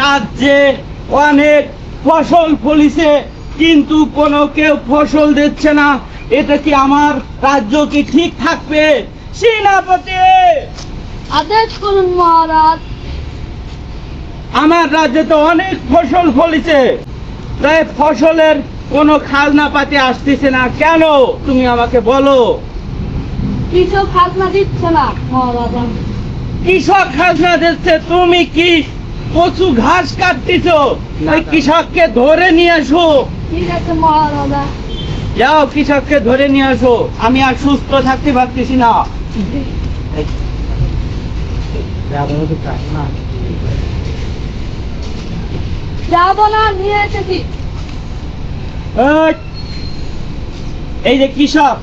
রাজ্যে অনেক ফসল ফলিছে, কিন্তু কোনো কেউ ফসল দিচ্ছে না। এটা কি আমার রাজ্য কি ঠিক থাকবে? সেনাপতি, আদেশ করুন মহারাজ। আমার রাজ্যে তো অনেক ফসল ফলিছে, তাই ফসলের কোনো খাজনা পাতি আসতেছে না কেন? তুমি আমাকে বলো। কৃষক খাজনা দিচ্ছে না মহারাজা। কৃষক খাজনা দিচ্ছে, তুমি কি কচু ঘাস কাটতেছ? ওই কৃষককে ধরে নিয়ে আসো। ঠিক আছে মহারাজা। যাও, কৃষককে ধরে নিয়ে আসো। আমি আর সুস্থ থাকতে পারতেছি না। যাবো না, নিয়ে এসেছি। এই, এই যে কৃষক,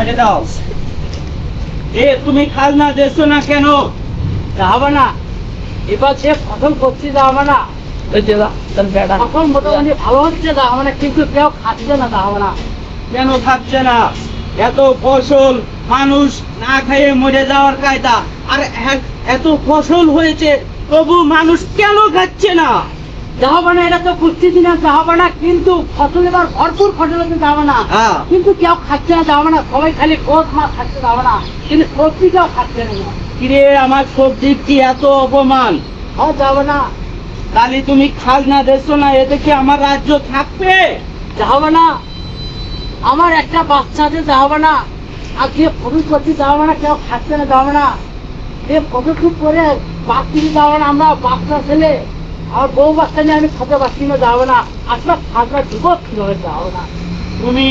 এটা দাও। তুমি খাজনা দিচ্ছ না কেন? যাবে না, এবার যে ফসল করছি যাবে না, ফসল মোটামুটি ভালো হচ্ছে যাবে না, কিন্তু কেউ খাচ্ছে না যাবে না। কেন খাচ্ছে না? এত ফসল, মানুষ না খেয়ে মরে যাওয়ার কায়দা। আর এত ফসল হয়েছে, তবু মানুষ কেন খাচ্ছে না? যাবে না, এটা তো বুঝতেছি না, যাবে না, কিন্তু ফসল এবার ভরপুর ফসল হচ্ছে যাবে না, হ্যাঁ। কিন্তু কেউ খাচ্ছে না যাবে না, সবাই খালি গোস মাছ খাচ্ছে যাবে না, কিন্তু সবজি কেউ খাচ্ছে না। কিরে, আমার সবজির কি এত অপমান? যাবে না, তাহলে তুমি খাজনা দিচ্ছ না, এতে কি আমার রাজ্য থাকবে? যাবে না, আমার একটা বাচ্চা আছে যাবে না, আর যে ফসল করছি যাবে না, কেউ খাচ্ছে না যাবে না, যে ফসল খুব করে বাচ্চি যাবে না, আমরা বাচ্চা ছেলে আমার বউ বাচ্চা নিয়ে আমি খেতে পারছি না যাবে না, আসলে খাজনা দিব কিভাবে যাবে না। তুমি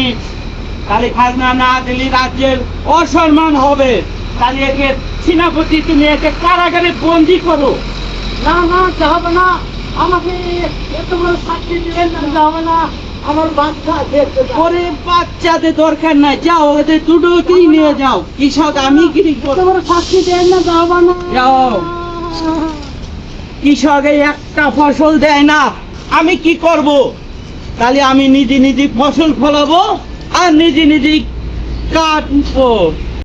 তাহলে খাজনা না দিলে রাজ্যের অসম্মান হবে। তাহলে একে সেনাপতি, তুমি একে কারাগারে বন্দি করো। না না, যাবে না, আমাকে এত বড় শাস্তি দিবেন না, যাবে না, আমার বাচ্চা আছে। ওরে, বাচ্চাদের দরকার নাই, যাও ওদের দুটোকেই নিয়ে যাও। কৃষক আমি কি এত করবো? বড় শাস্তি দেন না, যাবে না। যাও। কৃষক এই একটা ফসল দেয় না, আমি কি করব? তাহলে আমি নিজে নিজে ফসল ফলাবো আর নিজে নিজে কাটবো।